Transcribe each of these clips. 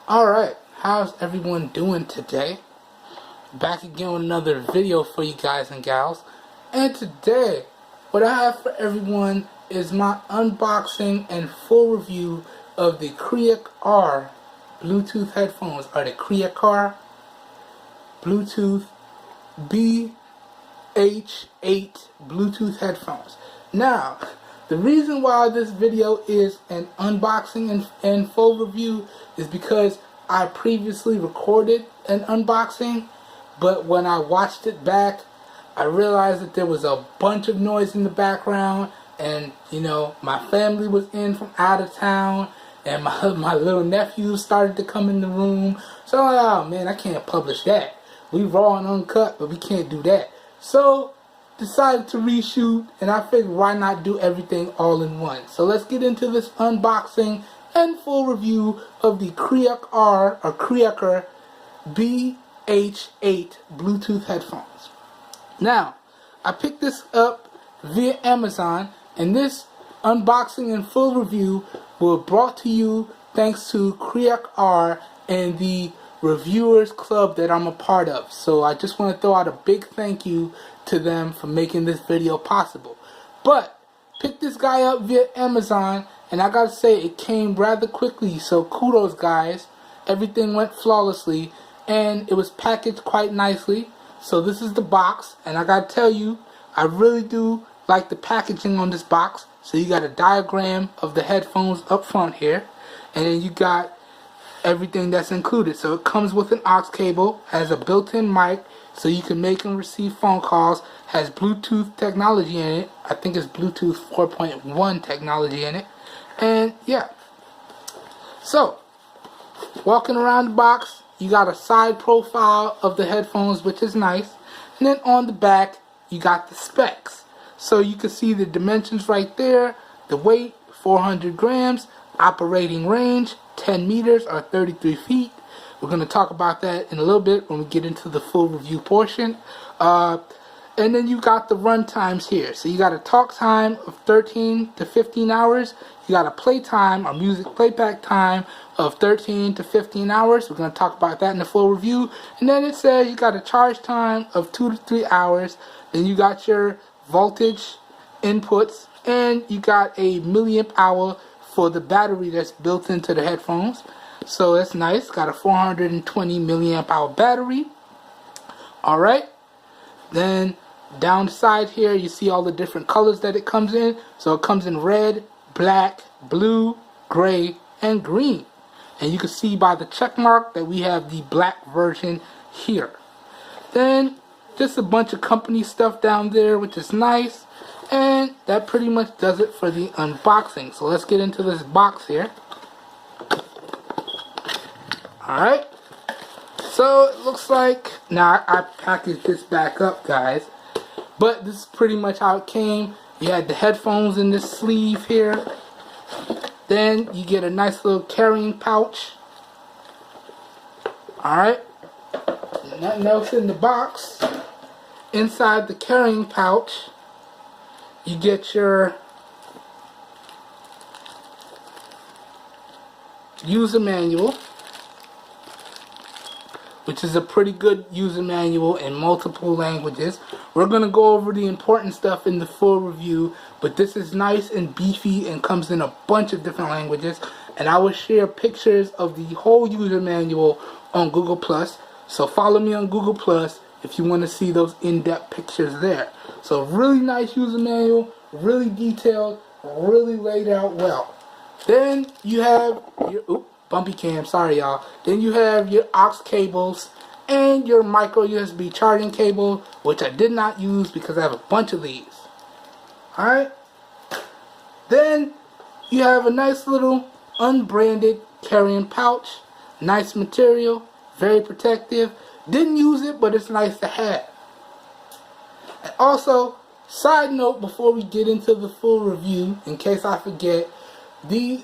Alright, how's everyone doing today? Back again with another video for you guys and gals. And today, what I have for everyone is my unboxing and full review of the Criacr Bluetooth headphones, or the Criacr Bluetooth BH8 Bluetooth headphones. Now, the reason why this video is an unboxing and full review is because I previously recorded an unboxing, but when I watched it back, I realized that there was a bunch of noise in the background, and my family was in from out of town, and my little nephews started to come in the room. So I'm like, oh man, I can't publish that. We raw and uncut, but we can't do that. So decided to reshoot, and I figured why not do everything all in one. So let's get into this unboxing and full review of the Criacr BH8 Bluetooth headphones. Now, I picked this up via Amazon, and this unboxing and full review were brought to you thanks to Criacr and the Reviewers Club that I'm a part of. So I just want to throw out a big thank you to them for making this video possible. But picked this guy up via Amazon, and I gotta say it came rather quickly, so kudos guys. Everything went flawlessly, and it was packaged quite nicely. So this is the box, and I gotta tell you, I really do like the packaging on this box. So you got a diagram of the headphones up front here, and then you got everything that's included. So it comes with an aux cable, has a built-in mic so you can make and receive phone calls, has Bluetooth technology in it. I think it's Bluetooth 4.1 technology in it. And yeah, so walking around the box, you got a side profile of the headphones, which is nice, and then on the back you got the specs. So you can see the dimensions right there. The weight, 400 grams, operating range 10 meters or 33 feet. We're going to talk about that in a little bit when we get into the full review portion. And then you got the run times here. So you got a talk time of 13 to 15 hours. You got a play time or music playback time of 13 to 15 hours. We're going to talk about that in the full review. And then it says you got a charge time of 2 to 3 hours. Then you got your voltage inputs, and you got a milliamp hour for the battery that's built into the headphones. So that's nice. Got a 420 milliamp hour battery. Alright. Then down the side here you see all the different colors that it comes in. So it comes in red, black, blue, gray, and green. And you can see by the check mark that we have the black version here. Then just a bunch of company stuff down there, which is nice. And that pretty much does it for the unboxing. So let's get into this box here. Alright. So it looks like, now I packaged this back up guys, but this is pretty much how it came. You had the headphones in this sleeve here. Then you get a nice little carrying pouch. Alright. Nothing else in the box. Inside the carrying pouch, you get your user manual, which is a pretty good user manual in multiple languages. We're going to go over the important stuff in the full review, but this is nice and beefy and comes in a bunch of different languages. And I will share pictures of the whole user manual on Google+. So follow me on Google+ if you want to see those in-depth pictures there. So really nice user manual, really detailed, really laid out well. Then you have your, bumpy cam, sorry y'all. Then you have your aux cables and your micro USB charging cable, which I did not use because I have a bunch of these. Alright. Then you have a nice little unbranded carrying pouch. Nice material, very protective. Didn't use it, but it's nice to have. And also, side note before we get into the full review, in case I forget, these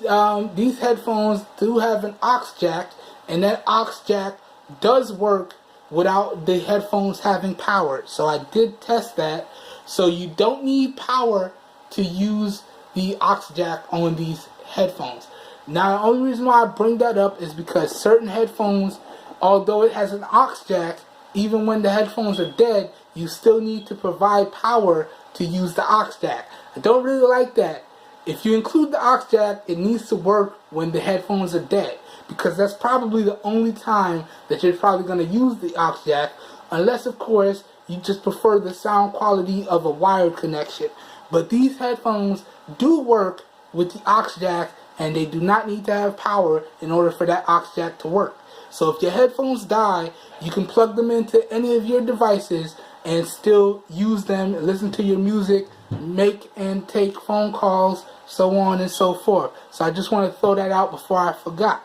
headphones do have an aux jack, and that aux jack does work without the headphones having power. So I did test that. So you don't need power to use the aux jack on these headphones. Now, the only reason why I bring that up is because certain headphones, although it has an aux jack, even when the headphones are dead, you still need to provide power to use the aux jack. I don't really like that. If you include the aux jack, it needs to work when the headphones are dead, because that's probably the only time that you're probably going to use the aux jack, unless, of course, you just prefer the sound quality of a wired connection. But these headphones do work with the aux jack, and they do not need to have power in order for that aux jack to work. So if your headphones die, you can plug them into any of your devices and still use them, listen to your music, make and take phone calls, so on and so forth. So I just want to throw that out before I forgot.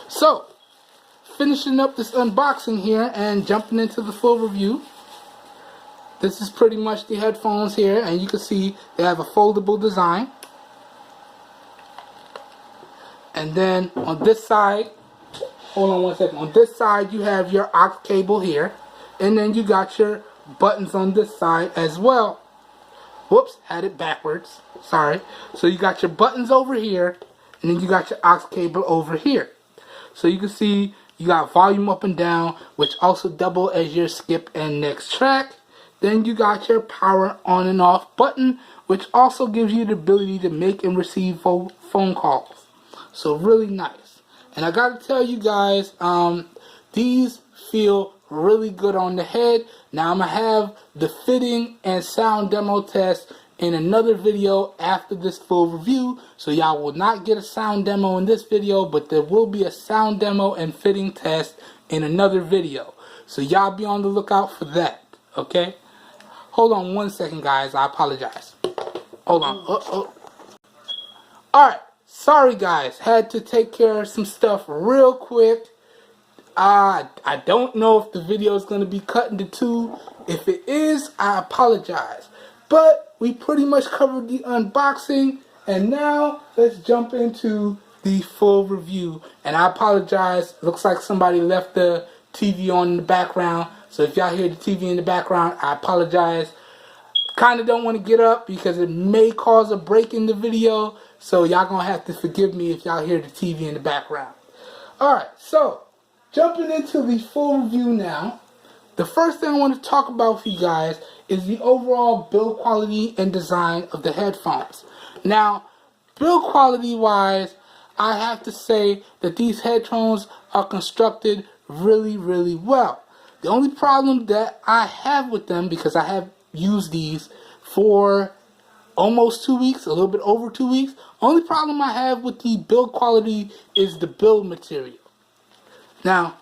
So, finishing up this unboxing here and jumping into the full review. This is pretty much the headphones here, and you can see they have a foldable design. And then on this side, hold on one second. On this side, you have your aux cable here. And then you got your buttons on this side as well. Whoops, had it backwards. Sorry. So you got your buttons over here. And then you got your aux cable over here. So you can see you got volume up and down, which also double as your skip and next track. Then you got your power on and off button, which also gives you the ability to make and receive phone calls. So really nice. And I gotta tell you guys, these feel really good on the head. Now I'm gonna have the fitting and sound demo test in another video after this full review. So y'all will not get a sound demo in this video, but there will be a sound demo and fitting test in another video. So y'all be on the lookout for that. Okay? Hold on one second, guys. I apologize. Hold on. Alright. Sorry, guys. Had to take care of some stuff real quick. I don't know if the video is going to be cut into two. If it is, I apologize. But we pretty much covered the unboxing. And now let's jump into the full review. And I apologize. Looks like somebody left the TV on in the background. So if y'all hear the TV in the background, I apologize. Kind of don't want to get up because it may cause a break in the video. So y'all going to have to forgive me if y'all hear the TV in the background. Alright, so jumping into the full review now. The first thing I want to talk about for you guys is the overall build quality and design of the headphones. Now, build quality wise, I have to say that these headphones are constructed really, really well. The only problem that I have with them, because I have used these for almost 2 weeks, a little bit over 2 weeks, only problem I have with the build quality is the build material. Now,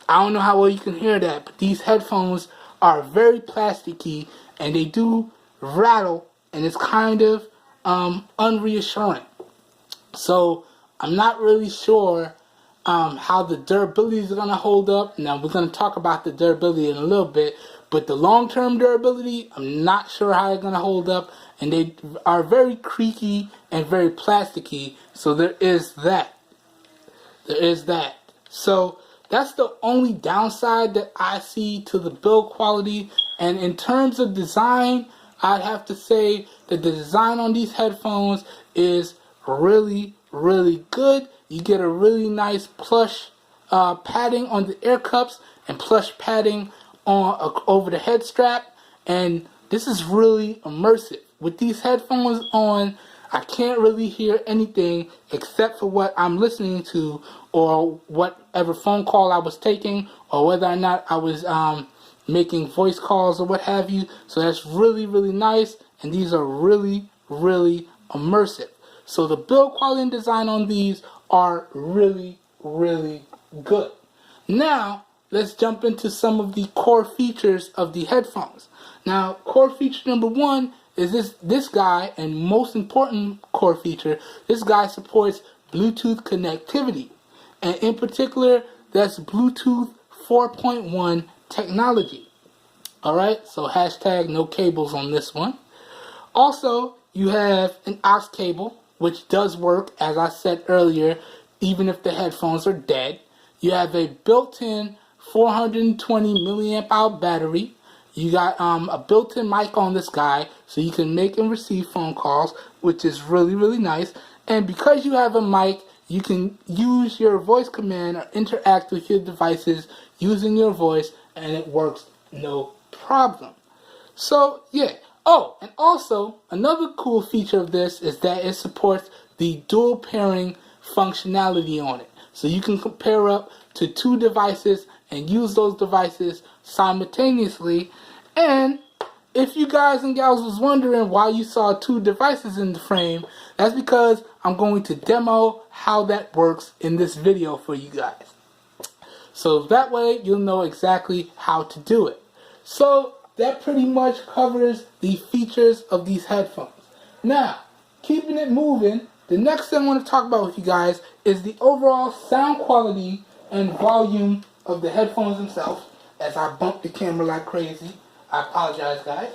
I don't know how well you can hear that, but these headphones are very plasticky and they do rattle, and it's kind of unreassuring. So I'm not really sure how the durability is going to hold up. Now we're going to talk about the durability in a little bit, but the long-term durability, I'm not sure how it's going to hold up, and they are very creaky and very plasticky, so there is that. So that's the only downside that I see to the build quality. And in terms of design, I'd have to say that the design on these headphones is really, really good. You get a really nice plush padding on the ear cups and plush padding on over the head strap, and this is really immersive. With these headphones on, I can't really hear anything except for what I'm listening to or whatever phone call I was taking, or whether or not I was making voice calls or what have you. So that's really, really nice, and these are really, really immersive. So the build quality and design on these are really, really good. Now, let's jump into some of the core features of the headphones. Now, core feature number one is this guy, and most important core feature, this guy supports Bluetooth connectivity. And in particular, that's Bluetooth 4.1 technology. Alright, so hashtag no cables on this one. Also, you have an aux cable, which does work, as I said earlier, even if the headphones are dead. You have a built-in 420 milliamp hour battery. You got a built-in mic on this guy, so you can make and receive phone calls, which is really, really nice. And because you have a mic, you can use your voice command or interact with your devices using your voice, and it works no problem. So yeah. Oh, and also another cool feature of this is that it supports the dual pairing functionality on it. So you can pair up to 2 devices and use those devices simultaneously. And if you guys and gals was wondering why you saw 2 devices in the frame, that's because I'm going to demo how that works in this video for you guys. So that way you'll know exactly how to do it. So that pretty much covers the features of these headphones. Now, keeping it moving, the next thing I want to talk about with you guys is the overall sound quality and volume of the headphones themselves. As I bump the camera like crazy, I apologize, guys.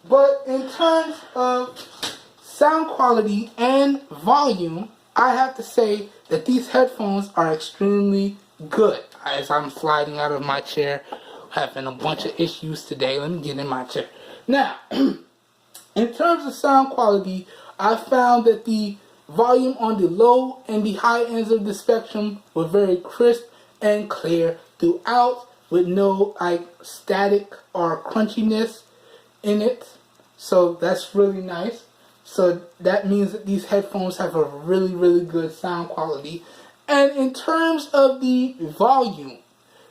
But in terms of sound quality and volume, I have to say that these headphones are extremely good. As I'm sliding out of my chair, having a bunch of issues today. Let me get in my chair. Now, in terms of sound quality, I found that the volume on the low and the high ends of the spectrum were very crisp and clear throughout, with no like static or crunchiness in it. So that's really nice. So that means that these headphones have a really, really good sound quality. And in terms of the volume,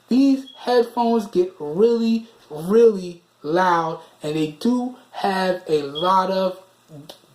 these headphones get really, really loud, and they do have a lot of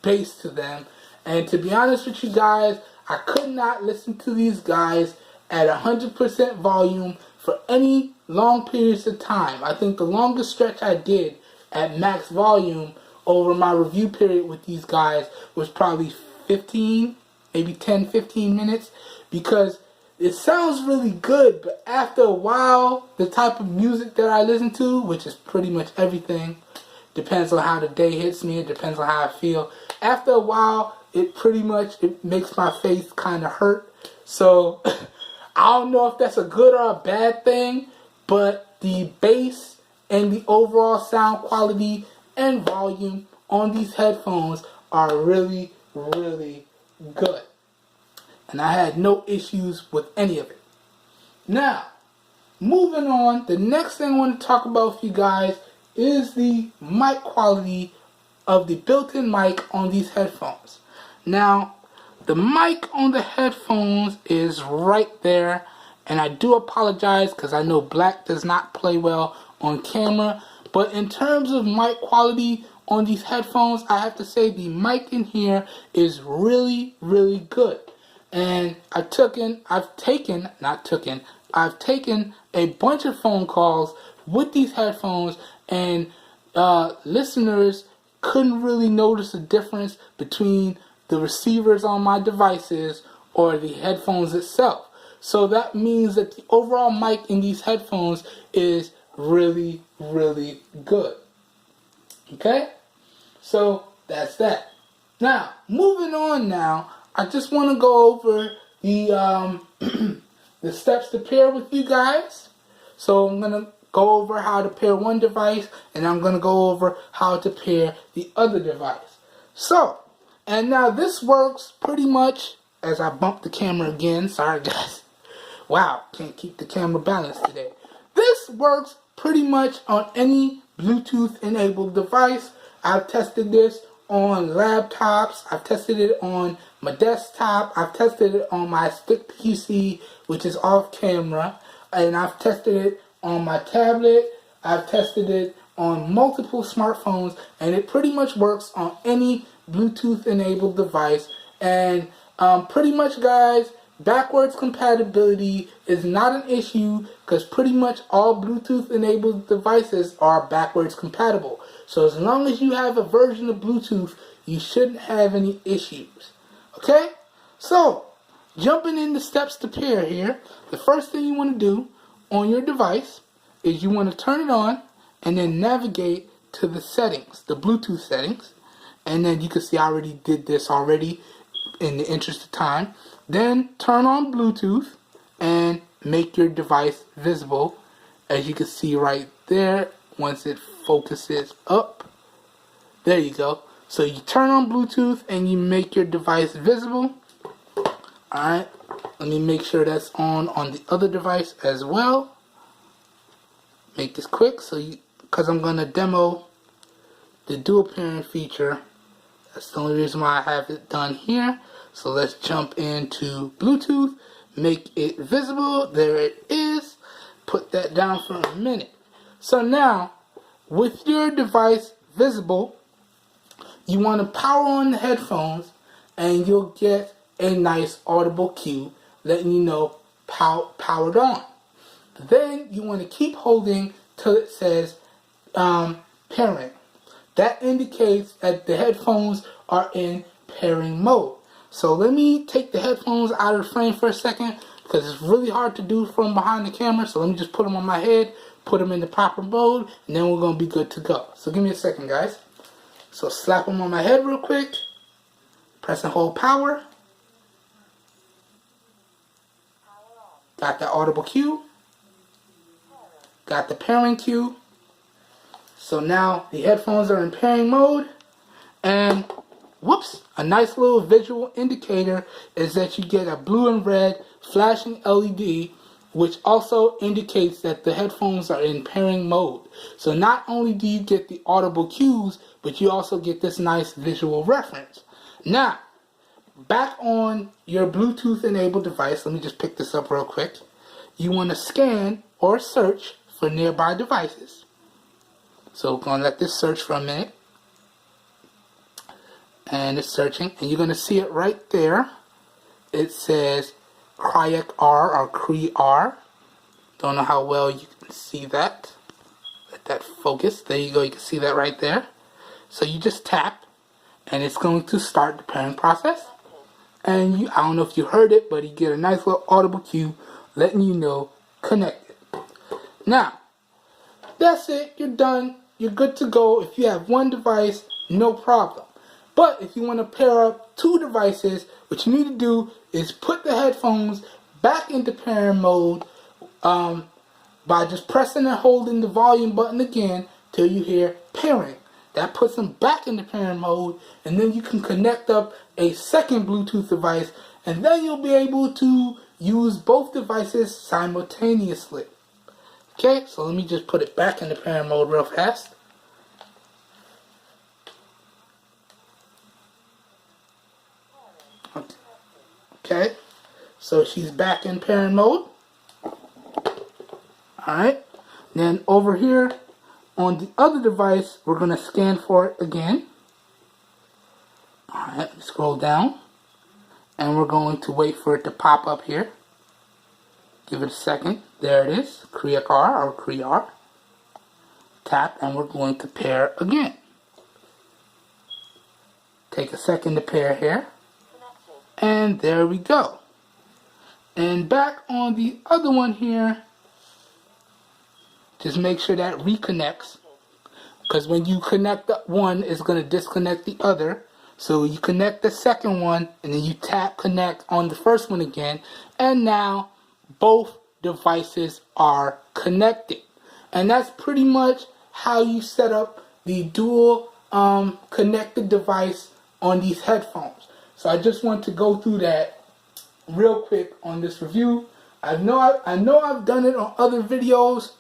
bass to them. And to be honest with you guys, I could not listen to these guys at 100% volume for any long periods of time. I think the longest stretch I did at max volume over my review period with these guys was probably 15, maybe 10, 15 minutes, because it sounds really good, but after a while, the type of music that I listen to, which is pretty much everything, depends on how the day hits me, it depends on how I feel. After a while, it makes my face kind of hurt. So, I don't know if that's a good or a bad thing, but the bass and the overall sound quality and volume on these headphones are really, really good. And I had no issues with any of it. Now, moving on, the next thing I want to talk about with you guys is the mic quality of the built-in mic on these headphones. Now, the mic on the headphones is right there, and I do apologize because I know black does not play well on camera, but in terms of mic quality on these headphones, I have to say the mic in here is really, really good. And I've taken a bunch of phone calls with these headphones, and listeners couldn't really notice a difference between the receivers on my devices or the headphones itself. So that means that the overall mic in these headphones is really, really good. Okay? So that's that. Now, moving on now, I just want to go over the the steps to pair with you guys. So I'm going to go over how to pair one device, and I'm going to go over how to pair the other device. So, and now this works pretty much, as I bump the camera again, sorry guys. Wow, can't keep the camera balanced today. This works pretty much on any Bluetooth enabled device. I've tested this on laptops, I've tested it on my desktop, I've tested it on my stick PC, which is off camera, and I've tested it on my tablet, I've tested it on multiple smartphones, and it pretty much works on any Bluetooth enabled device. And pretty much guys, backwards compatibility is not an issue because pretty much all Bluetooth enabled devices are backwards compatible. So as long as you have a version of Bluetooth, you shouldn't have any issues. Okay? So, jumping into steps to pair here, the first thing you want to do on your device is you want to turn it on and then navigate to the settings, the Bluetooth settings. And then you can see I already did this already in the interest of time. Then turn on Bluetooth and make your device visible, as you can see right there once it focuses up. There you go. So you turn on Bluetooth and you make your device visible. Alright, let me make sure that's on the other device as well. Make this quick, because I'm going to demo the dual pairing feature. That's the only reason why I have it done here. So let's jump into Bluetooth, make it visible. There it is. Put that down for a minute. So now, with your device visible, you want to power on the headphones and you'll get a nice audible cue letting you know powered on. Then you want to keep holding till it says pairing. That indicates that the headphones are in pairing mode. So let me take the headphones out of the frame for a second because it's really hard to do from behind the camera. So let me just put them on my head, put them in the proper mode, and then we're going to be good to go. So give me a second, guys. So slap them on my head real quick. Press and hold power. Got the audible cue. Got the pairing cue. So now the headphones are in pairing mode. And whoops, a nice little visual indicator is that you get a blue and red flashing LED, which also indicates that the headphones are in pairing mode. So not only do you get the audible cues, but you also get this nice visual reference. Now, back on your Bluetooth enabled device, let me just pick this up real quick. You want to scan or search for nearby devices. So we're going to let this search for a minute. And it's searching, and you're going to see it right there. It says Criacr or Criacr. Don't know how well you can see that. Let that focus. There you go. You can see that right there. So you just tap, and it's going to start the pairing process. And I don't know if you heard it, but you get a nice little audible cue letting you know connected. Now, that's it. You're done. You're good to go. If you have one device, no problem. But if you want to pair up two devices, what you need to do is put the headphones back into pairing mode by just pressing and holding the volume button again till you hear pairing. That puts them back into pairing mode, and then you can connect up a second Bluetooth device, and then you'll be able to use both devices simultaneously. Okay, so let me just put it back into pairing mode real fast. Okay, so she's back in pairing mode. Alright, then over here on the other device, we're going to scan for it again. Alright, scroll down. And we're going to wait for it to pop up here. Give it a second. There it is, Criacr or Criacr. Tap, and we're going to pair again. Take a second to pair here. And there we go. And back on the other one here, just make sure that reconnects. Because when you connect the one, it's going to disconnect the other. So you connect the second one, and then you tap connect on the first one again. And now both devices are connected. And that's pretty much how you set up the dual connected device on these headphones. So I just want to go through that real quick on this review. I know I've done it on other videos,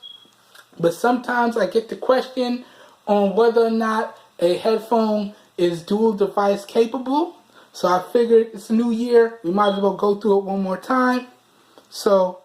but sometimes I get the question on whether or not a headphone is dual device capable. So I figured it's a new year, we might as well go through it one more time. So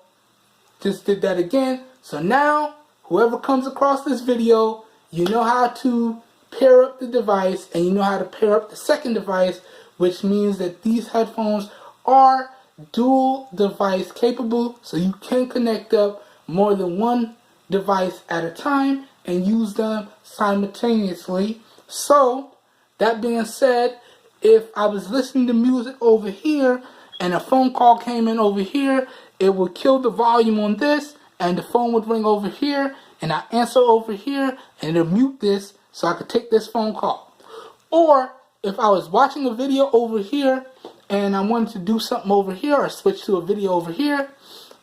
just did that again. So now whoever comes across this video, you know how to pair up the device, and you know how to pair up the second device, which means that these headphones are dual device capable, so you can connect up more than one device at a time and use them simultaneously. So that being said, if I was listening to music over here and a phone call came in over here, it would kill the volume on this and the phone would ring over here, and I answer over here and it'll mute this so I could take this phone call. Or if I was watching a video over here and I wanted to do something over here or switch to a video over here,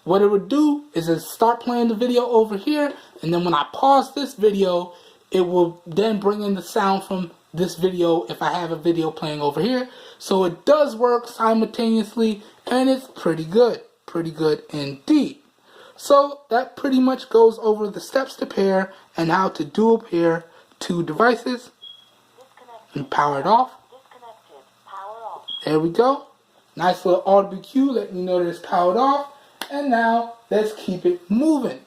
what it would do is it start playing the video over here, and then when I pause this video, it will then bring in the sound from this video if I have a video playing over here. So it does work simultaneously, and it's pretty good indeed. So that pretty much goes over the steps to pair and how to dual pair two devices. And power it off. There we go. Nice little audible cue letting you know that it's powered off. And now let's keep it moving.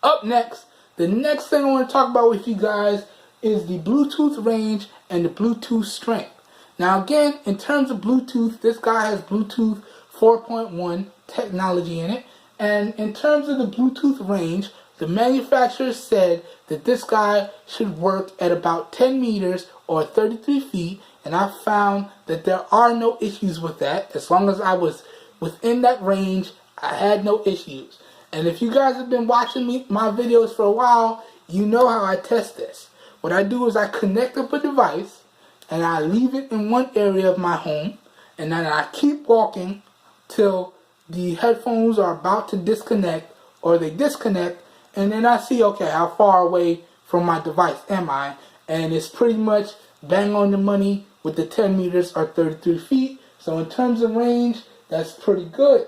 Up next, the next thing I want to talk about with you guys is the Bluetooth range and the Bluetooth strength. Now again, in terms of Bluetooth, this guy has Bluetooth 4.1 technology in it. And in terms of the Bluetooth range, the manufacturer said that this guy should work at about 10 meters or 33 feet. And I found that there are no issues with that. As long as I was within that range, I had no issues. And if you guys have been watching my videos for a while, you know how I test this. What I do is I connect up a device and I leave it in one area of my home, and then I keep walking till the headphones are about to disconnect or they disconnect, and then I see, okay, how far away from my device am I? And it's pretty much bang on the money with the 10 meters or 33 feet. So in terms of range, that's pretty good.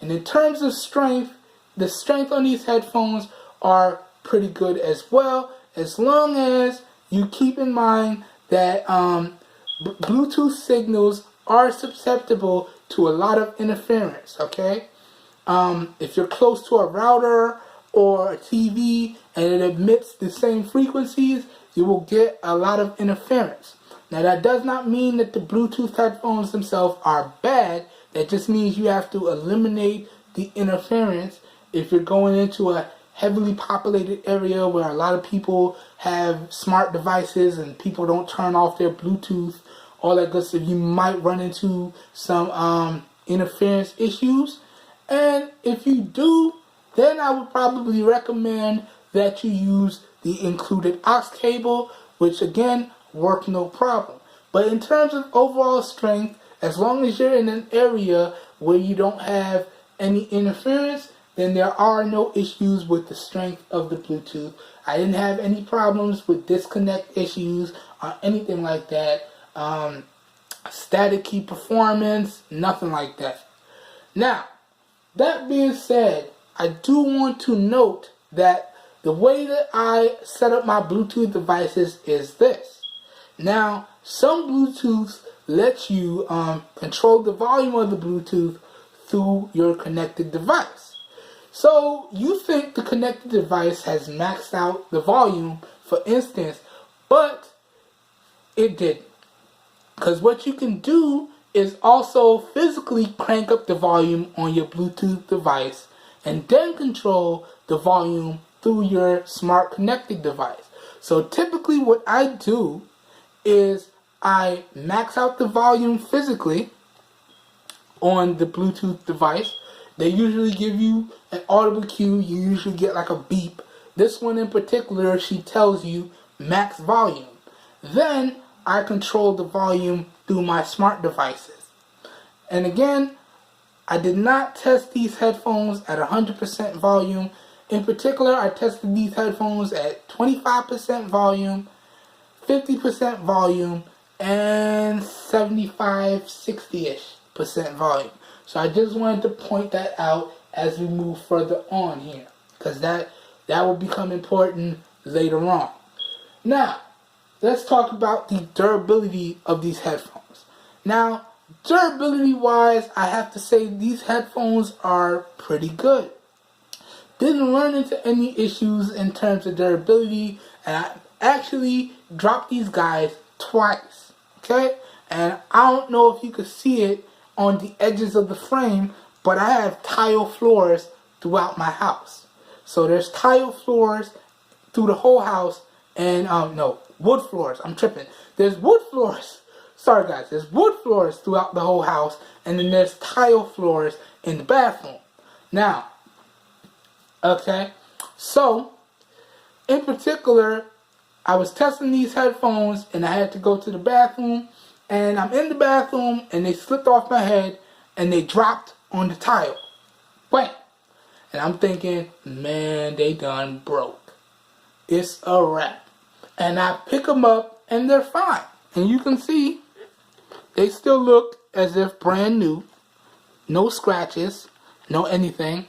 And in terms of strength, the strength on these headphones are pretty good as well, as long as you keep in mind that Bluetooth signals are susceptible to a lot of interference, okay? If you're close to a router or a TV and it emits the same frequencies, you will get a lot of interference. Now that does not mean that the Bluetooth headphones themselves are bad. That just means you have to eliminate the interference if you're going into a heavily populated area where a lot of people have smart devices and people don't turn off their Bluetooth, all that good stuff. You might run into some interference issues. And if you do, then I would probably recommend that you use the included aux cable, which again, work no problem. But in terms of overall strength, as long as you're in an area where you don't have any interference, then there are no issues with the strength of the Bluetooth. I didn't have any problems with disconnect issues or anything like that. Static key performance, nothing like that. Now, that being said, I do want to note that the way that I set up my Bluetooth devices is this. Now, some Bluetooths let you control the volume of the Bluetooth through your connected device. So you think the connected device has maxed out the volume, for instance, but it didn't. Because what you can do is also physically crank up the volume on your Bluetooth device and then control the volume through your smart connected device. So typically what I do is I max out the volume physically on the Bluetooth device. They usually give you an audible cue. You usually get like a beep. This one in particular, she tells you max volume. Then I control the volume through my smart devices. And again, I did not test these headphones at 100% volume. In particular, I tested these headphones at 25% volume, 50% volume, and 60-ish% volume. So I just wanted to point that out as we move further on here, because that will become important later on. Now, let's talk about the durability of these headphones. Now, durability wise, I have to say these headphones are pretty good. Didn't run into any issues in terms of durability, and I actually dropped these guys twice, okay? And I don't know if you could see it on the edges of the frame, but I have tile floors throughout my house. So there's tile floors through the whole house, and no, wood floors, I'm tripping. There's wood floors, sorry guys, there's wood floors throughout the whole house, and then there's tile floors in the bathroom. Now, okay, so in particular, I was testing these headphones and I had to go to the bathroom, and I'm in the bathroom and they slipped off my head and they dropped on the tile. Wham! And I'm thinking, man, they done broke. It's a wrap. And I pick them up and they're fine. And you can see they still look as if brand new. No scratches, no anything,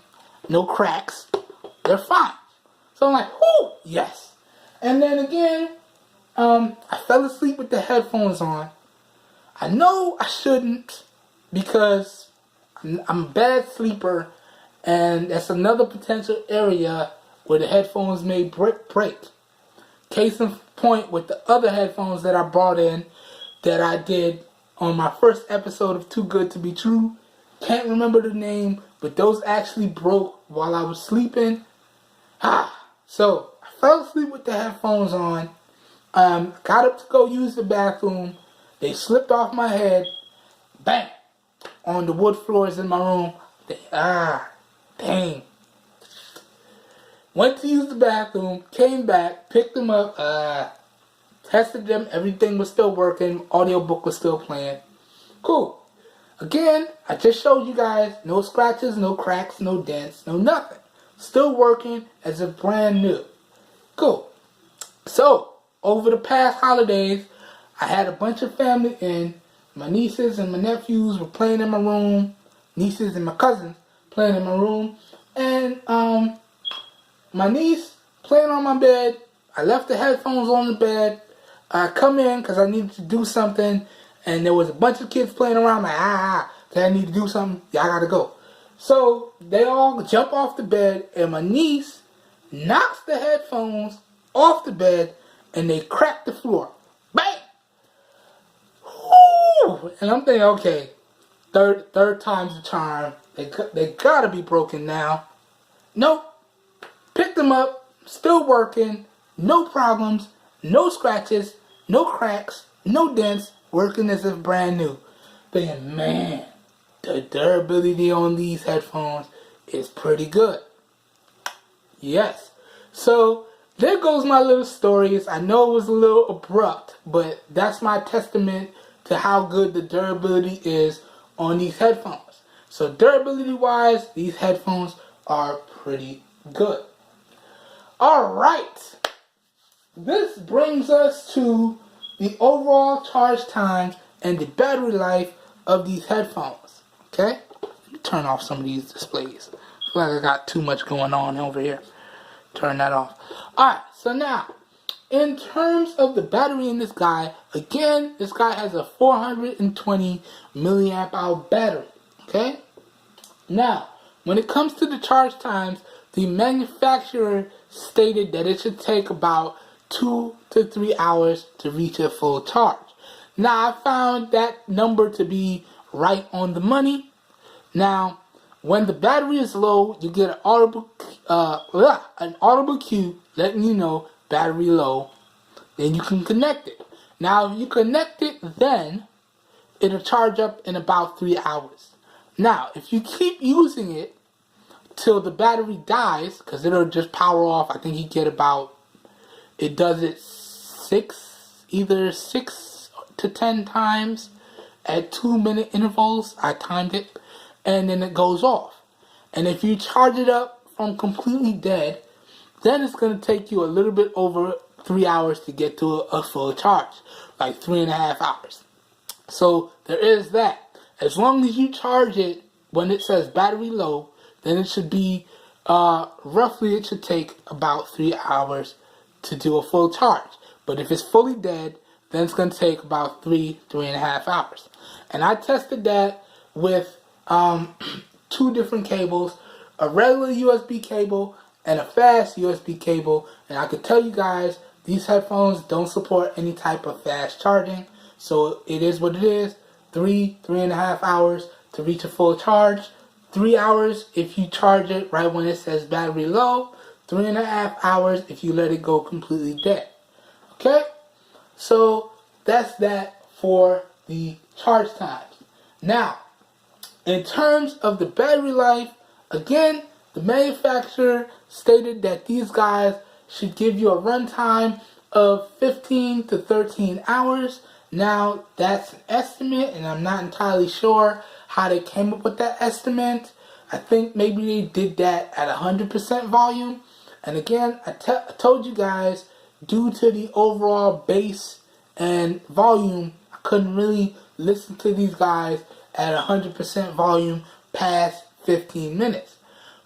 no cracks. They're fine. So I'm like, whoo, yes. And then again, I fell asleep with the headphones on. I know I shouldn't because I'm a bad sleeper, and that's another potential area where the headphones may break. Case in point with the other headphones that I brought in that I did on my first episode of Too Good to Be True. Can't remember the name, but those actually broke while I was sleeping. So I fell asleep with the headphones on. Got up to go use the bathroom. They slipped off my head. Bang! On the wood floors in my room. Dang. Went to use the bathroom. Came back. Picked them up. Tested them. Everything was still working. Audiobook was still playing. Cool. Again, I just showed you guys no scratches, no cracks, no dents, no nothing. Still working as if brand new. Cool. So, over the past holidays, I had a bunch of family in. My nieces and my nephews were playing in my room. Nieces and my cousins playing in my room. And my niece playing on my bed. I left the headphones on the bed. I come in because I needed to do something. And there was a bunch of kids playing around. Like, I need to do something. Yeah, I gotta go. So they all jump off the bed, and my niece knocks the headphones off the bed, and they crack the floor. Bang! Woo! And I'm thinking, okay, third time's the charm. They gotta be broken now. Nope. Picked them up, still working, no problems, no scratches, no cracks, no dents. Working as if brand new. Thinking, man, the durability on these headphones is pretty good. Yes. So, there goes my little stories. I know it was a little abrupt, but that's my testament to how good the durability is on these headphones. So, durability-wise, these headphones are pretty good. Alright. This brings us to the overall charge times and the battery life of these headphones. Okay? Let me turn off some of these displays. I feel like I got too much going on over here. Turn that off. Alright, so now, in terms of the battery in this guy, again, this guy has a 420 milliamp hour battery. Okay? Now, when it comes to the charge times, the manufacturer stated that it should take about 2 to 3 hours to reach a full charge. Now, I found that number to be right on the money. Now, when the battery is low, you get an audible cue letting you know battery low. Then you can connect it. Now, if you connect it, then it'll charge up in about 3 hours. Now, if you keep using it till the battery dies, because it'll just power off, I think you get about, it does it either 6 to 10 times at 2-minute intervals. I timed it, and then it goes off. And if you charge it up from completely dead, then it's going to take you a little bit over 3 hours to get to a full charge, like 3.5 hours. So there is that. As long as you charge it when it says battery low, then it should be roughly, it should take about 3 hours to do a full charge. But if it's fully dead, then it's going to take about 3.5 hours. And I tested that with 2 different cables, a regular USB cable and a fast USB cable. And I could tell you guys, these headphones don't support any type of fast charging. So it is what it is. 3.5 hours to reach a full charge. 3 hours if you charge it right when it says battery low. 3.5 hours if you let it go completely dead. Okay? So that's that for the charge times. Now, in terms of the battery life, again, the manufacturer stated that these guys should give you a runtime of 15 to 13 hours. Now, that's an estimate, and I'm not entirely sure how they came up with that estimate. I think maybe they did that at 100% volume. And again, I told you guys, due to the overall bass and volume, I couldn't really listen to these guys at 100% volume past 15 minutes.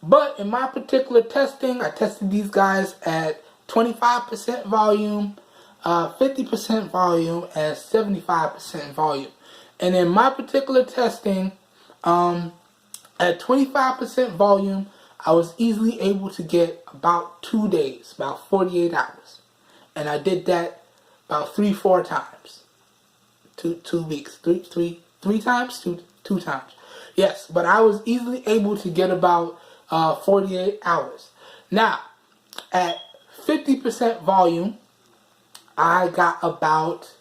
But in my particular testing, I tested these guys at 25% volume, 50% volume, and 75% volume. And in my particular testing, at 25% volume, I was easily able to get about 2 days, about 48 hours. And I did that about 3-4 times. 2 weeks. Three times? Two times. Yes, but I was easily able to get about 48 hours. Now, at 50% volume, I got about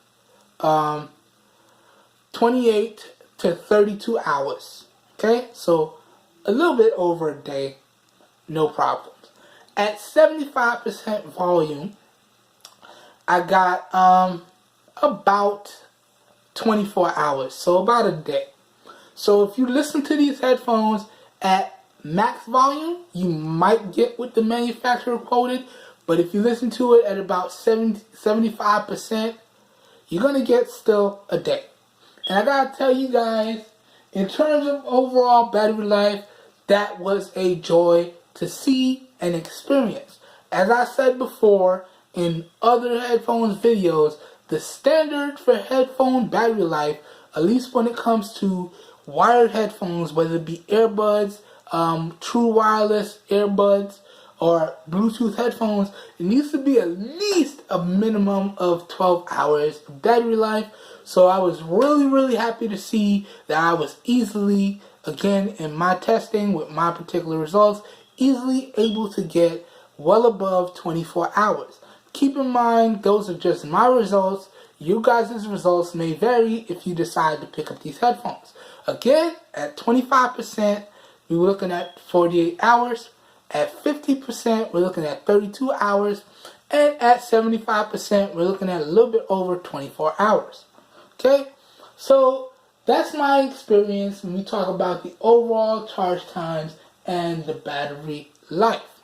28 to 32 hours. Okay, so a little bit over a day, no problems. At 75% volume, I got about 24 hours, so about a day. So if you listen to these headphones at max volume, you might get what the manufacturer quoted, but if you listen to it at about 75%, you're going to get still a day. And I gotta tell you guys, in terms of overall battery life, that was a joy to see and experience. As I said before in other headphones videos, the standard for headphone battery life, at least when it comes to wired headphones, whether it be earbuds, true wireless earbuds, or Bluetooth headphones, it needs to be at least a minimum of 12 hours of battery life. So I was really happy to see that I was easily, again, in my testing with my particular results, easily able to get well above 24 hours. Keep in mind, those are just my results. You guys' results may vary if you decide to pick up these headphones. Again, at 25%, we're looking at 48 hours. At 50%, we're looking at 32 hours. And at 75%, we're looking at a little bit over 24 hours. Okay? So, that's my experience when we talk about the overall charge times and the battery life.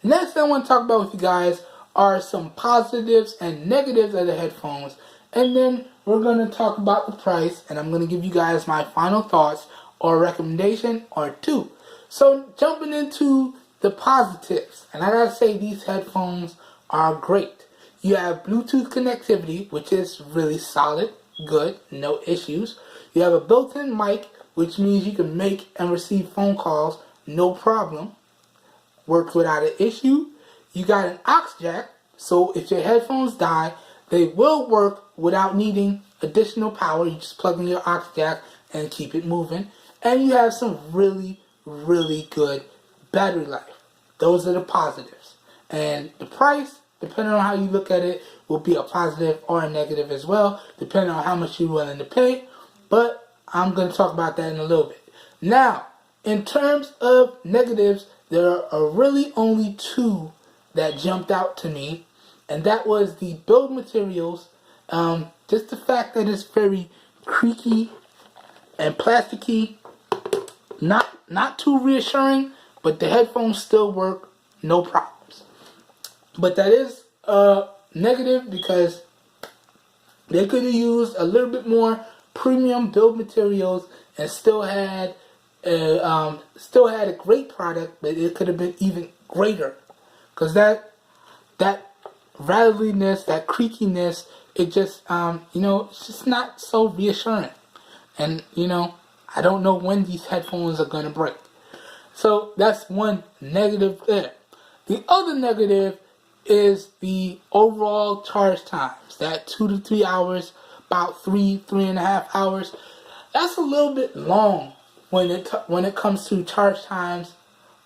Next thing I want to talk about with you guys are some positives and negatives of the headphones. And then we're going to talk about the price, and I'm going to give you guys my final thoughts or recommendation or two. So jumping into the positives, and I gotta say these headphones are great. You have Bluetooth connectivity, which is really solid, good, no issues. You have a built-in mic, which means you can make and receive phone calls, no problem. Works without an issue. You got an aux jack, so if your headphones die, they will work without needing additional power. You just plug in your aux jack and keep it moving. And you have some really good battery life. Those are the positives. And the price, depending on how you look at it, will be a positive or a negative as well, depending on how much you're willing to pay. But I'm going to talk about that in a little bit. Now, in terms of negatives, there are really only two that jumped out to me, and that was the build materials. Just the fact that it's very creaky and plasticky. Not too reassuring, but the headphones still work, no problems. But that is negative because they could have used a little bit more premium build materials and still had a great product, but it could have been even greater. Because that rattliness, that creakiness, it just it's just not so reassuring. And I don't know when these headphones are going to break. So that's one negative there. The other negative is the overall charge times. That 2 to 3 hours, about 3.5 hours. That's a little bit long when it comes to charge times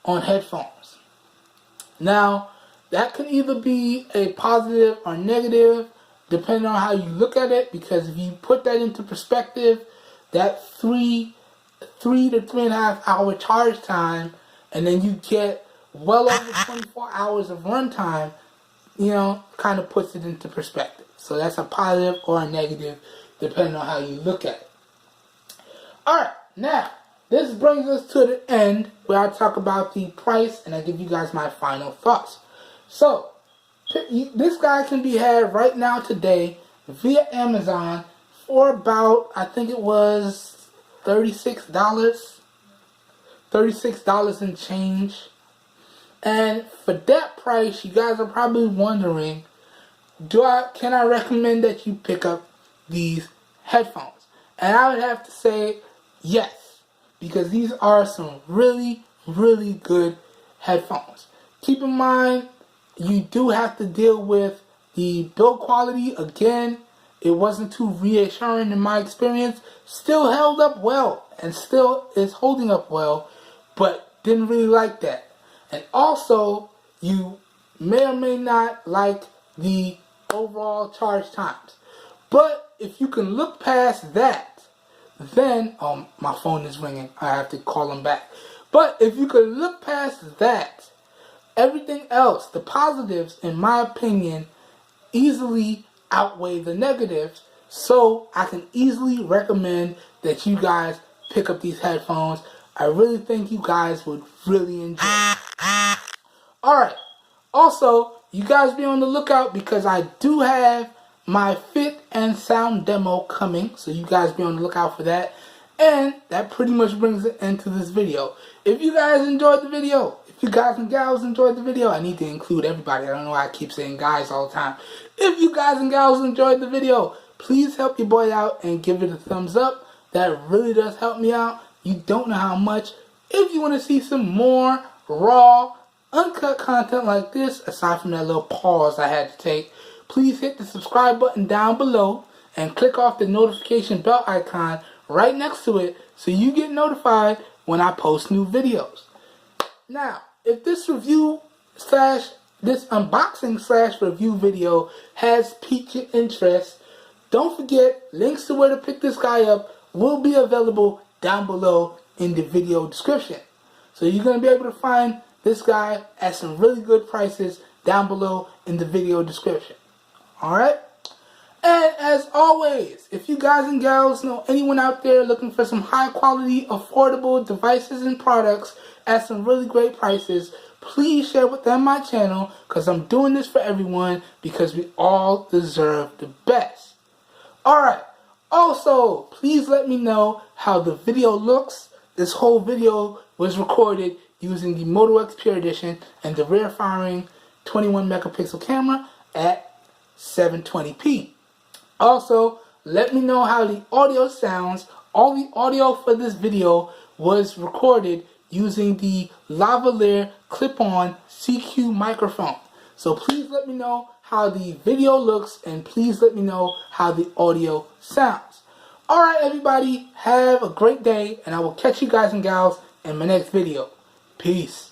on headphones. Now, that can either be a positive or negative, depending on how you look at it, because if you put that into perspective, that 3 to 3.5 hour charge time, and then you get well over 24 hours of runtime, kind of puts it into perspective. So that's a positive or a negative, depending on how you look at it. Alright, now, this brings us to the end, where I talk about the price, and I give you guys my final thoughts. So, this guy can be had right now today via Amazon for about, I think it was $36. $36 and change. And for that price, you guys are probably wondering, can I recommend that you pick up these headphones? And I would have to say yes, because these are some really, really good headphones. Keep in mind, you do have to deal with the build quality. Again, it wasn't too reassuring in my experience. Still held up well, and still is holding up well, but didn't really like that. And also, you may or may not like the overall charge times. But if you can look past that, then, my phone is ringing. I have to call them back. But if you can look past that, everything else, the positives, in my opinion, easily outweigh the negatives. So I can easily recommend that you guys pick up these headphones. I really think you guys would really enjoy it. Alright, also, you guys be on the lookout because I do have my fit and sound demo coming. So you guys be on the lookout for that. And that pretty much brings it into this video. If you guys enjoyed the video, if you guys and gals enjoyed the video, I need to include everybody. I don't know why I keep saying guys all the time. If you guys and gals enjoyed the video, please help your boy out and give it a thumbs up. That really does help me out. You don't know how much. If you want to see some more raw, uncut content like this, aside from that little pause I had to take, please hit the subscribe button down below and click off the notification bell icon right next to it so you get notified when I post new videos. Now, if this review slash this unboxing slash review video has piqued your interest, don't forget, links to where to pick this guy up will be available down below in the video description. So you're going to be able to find this guy at some really good prices down below in the video description. Alright? And as always, if you guys and gals know anyone out there looking for some high quality, affordable devices and products at some really great prices, please share with them my channel, because I'm doing this for everyone because we all deserve the best. Alright, also, please let me know how the video looks. This whole video was recorded using the Moto X Pure Edition and the rear firing 21 megapixel camera at 720p. Also, let me know how the audio sounds. All the audio for this video was recorded using the lavalier clip-on CQ microphone. So please let me know how the video looks, and please let me know how the audio sounds. Alright everybody, have a great day, and I will catch you guys and gals in my next video. Peace.